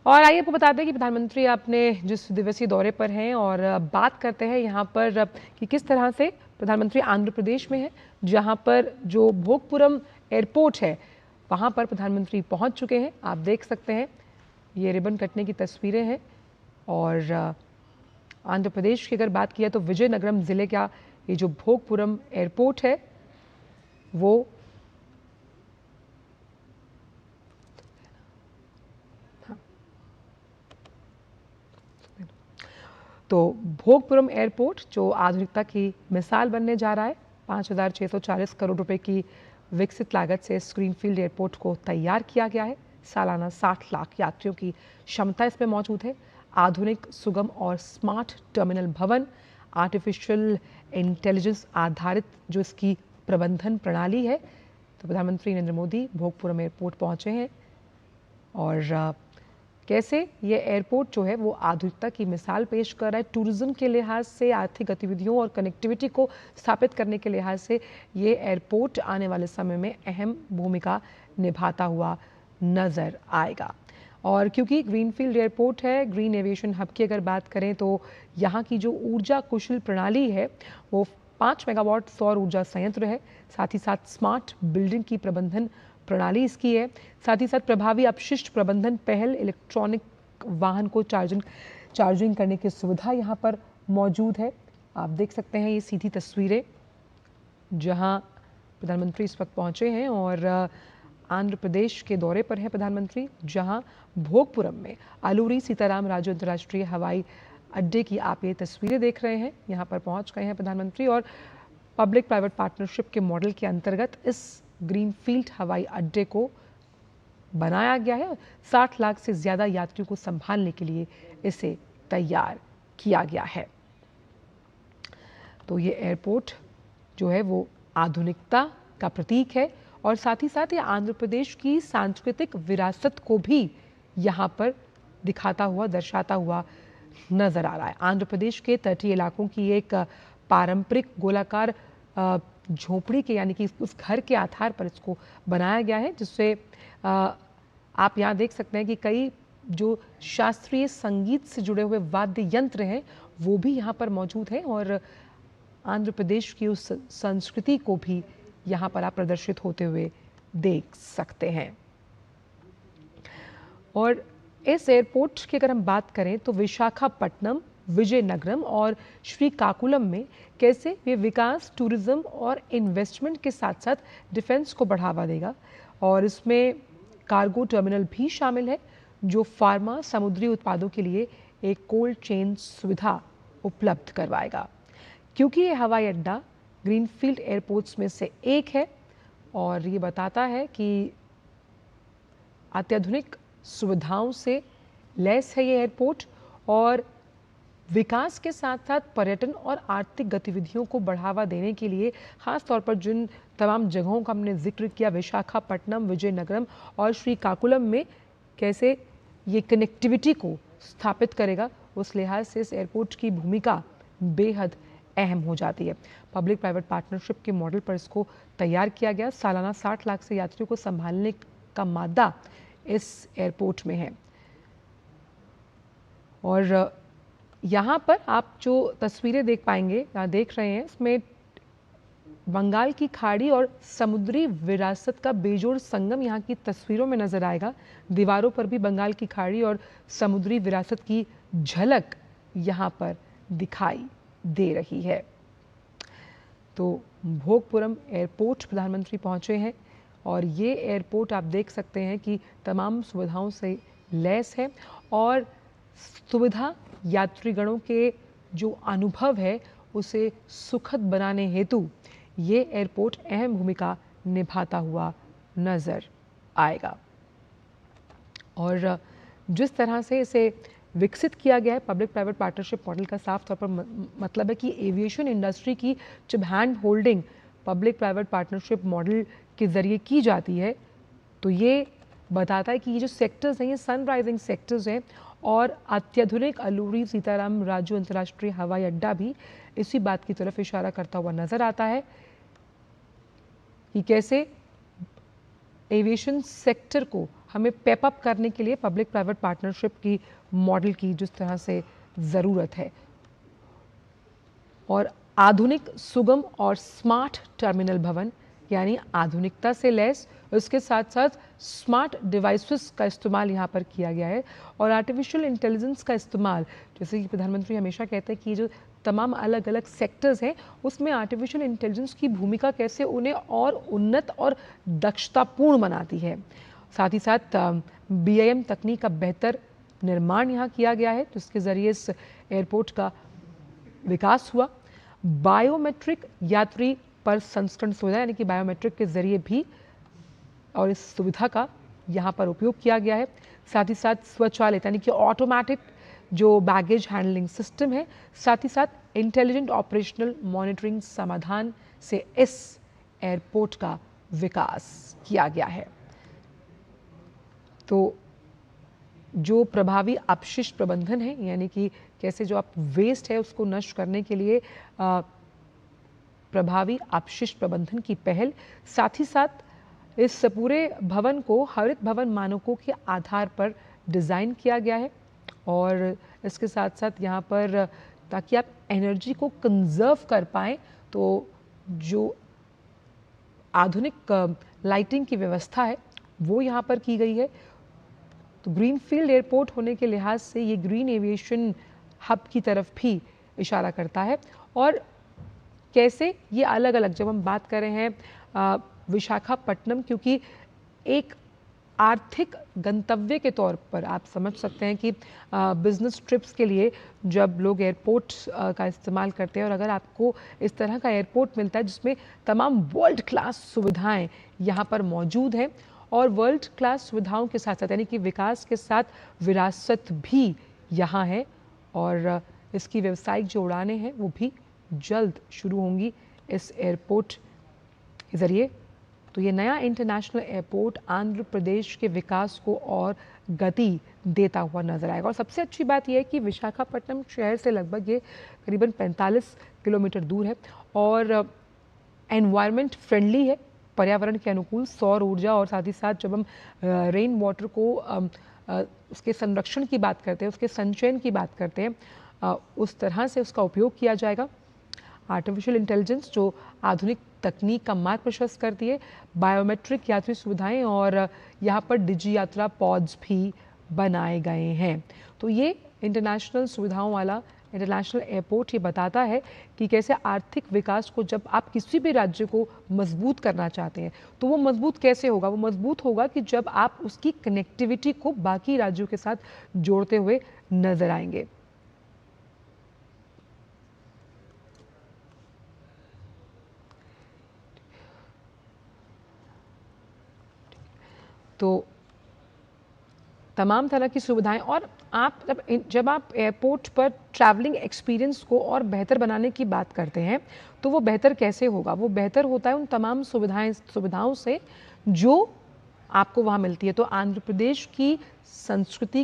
और आइए आपको बता दें कि प्रधानमंत्री अपने जिस दिवसीय दौरे पर हैं और बात करते हैं यहाँ पर कि किस तरह से प्रधानमंत्री आंध्र प्रदेश में है, जहाँ पर जो भोगपुरम एयरपोर्ट है वहाँ पर प्रधानमंत्री पहुँच चुके हैं। आप देख सकते हैं ये रिबन कटने की तस्वीरें हैं। और आंध्र प्रदेश की अगर बात किया तो विजयनगरम जिले का ये जो भोगपुरम एयरपोर्ट है वो तो भोगपुरम एयरपोर्ट जो आधुनिकता की मिसाल बनने जा रहा है। 5,640 करोड़ रुपए की विकसित लागत से इस ग्रीनफील्ड एयरपोर्ट को तैयार किया गया है। सालाना 60 लाख यात्रियों की क्षमता इसमें मौजूद है। आधुनिक, सुगम और स्मार्ट टर्मिनल भवन, आर्टिफिशियल इंटेलिजेंस आधारित जो इसकी प्रबंधन प्रणाली है। तो प्रधानमंत्री नरेंद्र मोदी भोगपुरम एयरपोर्ट पहुंचे हैं और कैसे ये एयरपोर्ट जो है वो आधुनिकता की मिसाल पेश कर रहा है। टूरिज्म के लिहाज से, आर्थिक गतिविधियों और कनेक्टिविटी को स्थापित करने के लिहाज से ये एयरपोर्ट आने वाले समय में अहम भूमिका निभाता हुआ नजर आएगा। और क्योंकि ग्रीनफील्ड एयरपोर्ट है, ग्रीन एविएशन हब की अगर बात करें तो यहाँ की जो ऊर्जा कुशल प्रणाली है वो 5 मेगावाट सौर ऊर्जा संयंत्र है। साथ ही साथ स्मार्ट बिल्डिंग की प्रबंधन प्रणाली इसकी है। साथ ही साथ प्रभावी अपशिष्ट प्रबंधन पहल, इलेक्ट्रॉनिक वाहन को चार्जिंग करने की सुविधा यहाँ पर मौजूद है। आप देख सकते हैं ये सीधी तस्वीरें जहाँ प्रधानमंत्री इस वक्त पहुँचे हैं और आंध्र प्रदेश के दौरे पर है प्रधानमंत्री, जहाँ भोगपुरम में अलूरी सीताराम राजू अंतर्राष्ट्रीय हवाई अड्डे की आप ये तस्वीरें देख रहे हैं। यहाँ पर पहुँच गए हैं प्रधानमंत्री और पब्लिक प्राइवेट पार्टनरशिप के मॉडल के अंतर्गत इस ग्रीनफील्ड हवाई अड्डे को बनाया गया है। 60 लाख से ज़्यादा यात्रियों को संभालने के लिए इसे तैयार किया गया है। तो ये एयरपोर्ट जो है वो आधुनिकता का प्रतीक है और साथ ही साथ ये आंध्र प्रदेश की सांस्कृतिक विरासत को भी यहाँ पर दिखाता हुआ, दर्शाता हुआ नजर आ रहा है। आंध्र प्रदेश के तटीय इलाकों की एक पारंपरिक गोलाकार झोपड़ी के यानी कि उस घर के आधार पर इसको बनाया गया है, जिससे आप यहाँ देख सकते हैं कि कई जो शास्त्रीय संगीत से जुड़े हुए वाद्य यंत्र हैं वो भी यहाँ पर मौजूद हैं और आंध्र प्रदेश की उस संस्कृति को भी यहाँ पर आप प्रदर्शित होते हुए देख सकते हैं। और इस एयरपोर्ट की अगर हम बात करें तो विशाखापट्टनम, विजयनगरम और श्रीकाकुलम में कैसे ये विकास, टूरिज्म और इन्वेस्टमेंट के साथ साथ डिफेंस को बढ़ावा देगा। और इसमें कार्गो टर्मिनल भी शामिल है जो फार्मा, समुद्री उत्पादों के लिए एक कोल्ड चेन सुविधा उपलब्ध करवाएगा। क्योंकि ये हवाई अड्डा ग्रीनफील्ड एयरपोर्ट्स में से एक है और ये बताता है कि अत्याधुनिक सुविधाओं से लैस है ये एयरपोर्ट और विकास के साथ साथ पर्यटन और आर्थिक गतिविधियों को बढ़ावा देने के लिए खास तौर पर जिन तमाम जगहों का हमने जिक्र किया, विशाखापट्टनम, विजयनगरम और श्रीकाकुलम में कैसे ये कनेक्टिविटी को स्थापित करेगा, उस लिहाज से इस एयरपोर्ट की भूमिका बेहद अहम हो जाती है। पब्लिक प्राइवेट पार्टनरशिप के मॉडल पर इसको तैयार किया गया। सालाना 60 लाख से यात्रियों को संभालने का मादा इस एयरपोर्ट में है। और यहाँ पर आप जो तस्वीरें देख पाएंगे, यहाँ देख रहे हैं, इसमें बंगाल की खाड़ी और समुद्री विरासत का बेजोड़ संगम यहाँ की तस्वीरों में नजर आएगा। दीवारों पर भी बंगाल की खाड़ी और समुद्री विरासत की झलक यहाँ पर दिखाई दे रही है। तो भोगपुरम एयरपोर्ट प्रधानमंत्री पहुंचे हैं और ये एयरपोर्ट आप देख सकते हैं कि तमाम सुविधाओं से लैस है और सुविधा यात्रीगणों के जो अनुभव है उसे सुखद बनाने हेतु ये एयरपोर्ट अहम भूमिका निभाता हुआ नजर आएगा। और जिस तरह से इसे विकसित किया गया है पब्लिक प्राइवेट पार्टनरशिप मॉडल का साफ तौर पर मतलब है कि एविएशन इंडस्ट्री की जब hand holding public private partnership model के जरिए की जाती है तो ये बताता है कि ये जो सेक्टर्स हैं ये सनराइजिंग सेक्टर्स हैं और अत्याधुनिक अलूरी सीताराम राजू अंतर्राष्ट्रीय हवाई अड्डा भी इसी बात की तरफ इशारा करता हुआ नजर आता है कि कैसे एविएशन सेक्टर को हमें पेप अप करने के लिए पब्लिक प्राइवेट पार्टनरशिप की मॉडल की जिस तरह से ज़रूरत है, और आधुनिक, सुगम और स्मार्ट टर्मिनल भवन, यानी आधुनिकता से लैस, उसके साथ साथ स्मार्ट डिवाइसेस का इस्तेमाल यहाँ पर किया गया है और आर्टिफिशियल इंटेलिजेंस का इस्तेमाल, जैसे कि प्रधानमंत्री हमेशा कहते हैं कि जो तमाम अलग अलग सेक्टर्स हैं उसमें आर्टिफिशियल इंटेलिजेंस की भूमिका कैसे उन्हें और उन्नत और दक्षतापूर्ण बनाती है। साथ ही साथ BIM तकनीक का बेहतर निर्माण यहाँ किया गया है, तो इसके ज़रिए इस एयरपोर्ट का विकास हुआ। बायोमेट्रिक यात्री पर संस्करण सुविधा, यानी कि बायोमेट्रिक के जरिए भी और इस सुविधा का यहाँ पर उपयोग किया गया है। साथ ही साथ स्वचालित यानी कि ऑटोमेटिक जो बैगेज हैंडलिंग सिस्टम है, साथ ही साथ इंटेलिजेंट ऑपरेशनल मॉनिटरिंग समाधान से इस एयरपोर्ट का विकास किया गया है। तो जो प्रभावी अपशिष्ट प्रबंधन है, यानी कि कैसे जो आप वेस्ट है उसको नष्ट करने के लिए प्रभावी अपशिष्ट प्रबंधन की पहल, साथ ही साथ इस पूरे भवन को हरित भवन मानकों के आधार पर डिज़ाइन किया गया है और इसके साथ साथ यहाँ पर ताकि आप एनर्जी को कंजर्व कर पाएँ, तो जो आधुनिक लाइटिंग की व्यवस्था है वो यहाँ पर की गई है। तो ग्रीनफील्ड एयरपोर्ट होने के लिहाज से ये ग्रीन एविएशन हब की तरफ भी इशारा करता है। और कैसे ये अलग अलग, जब हम बात कर रहे हैं विशाखापट्टनम, क्योंकि एक आर्थिक गंतव्य के तौर पर आप समझ सकते हैं कि बिजनेस ट्रिप्स के लिए जब लोग एयरपोर्ट का इस्तेमाल करते हैं और अगर आपको इस तरह का एयरपोर्ट मिलता है जिसमें तमाम वर्ल्ड क्लास सुविधाएं यहाँ पर मौजूद हैं और वर्ल्ड क्लास सुविधाओं के साथ साथ यानी कि विकास के साथ विरासत भी यहाँ है और इसकी व्यावसायिक जो उड़ानें हैं वो भी जल्द शुरू होंगी इस एयरपोर्ट के ज़रिए। तो ये नया इंटरनेशनल एयरपोर्ट आंध्र प्रदेश के विकास को और गति देता हुआ नजर आएगा। और सबसे अच्छी बात यह है कि विशाखापट्टनम शहर से लगभग ये करीबन 45 किलोमीटर दूर है और एनवायरनमेंट फ्रेंडली है, पर्यावरण के अनुकूल, सौर ऊर्जा और साथ ही साथ जब हम रेन वाटर को उसके संरक्षण की बात करते हैं, उसके संचयन की बात करते हैं, उस तरह से उसका उपयोग किया जाएगा। आर्टिफिशियल इंटेलिजेंस जो आधुनिक तकनीक का मार्ग प्रशस्त करती है, बायोमेट्रिक यात्री सुविधाएं और यहाँ पर डिजी यात्रा पॉड्स भी बनाए गए हैं। तो ये इंटरनेशनल सुविधाओं वाला इंटरनेशनल एयरपोर्ट ये बताता है कि कैसे आर्थिक विकास को जब आप किसी भी राज्य को मजबूत करना चाहते हैं तो वो मजबूत कैसे होगा? वो मजबूत होगा कि जब आप उसकी कनेक्टिविटी को बाकी राज्यों के साथ जोड़ते हुए नजर आएंगे। तो तमाम तरह की सुविधाएं, और आप जब आप एयरपोर्ट पर ट्रैवलिंग एक्सपीरियंस को और बेहतर बनाने की बात करते हैं तो वो बेहतर कैसे होगा? वो बेहतर होता है उन तमाम सुविधाओं से जो आपको वहाँ मिलती है। तो आंध्र प्रदेश की संस्कृति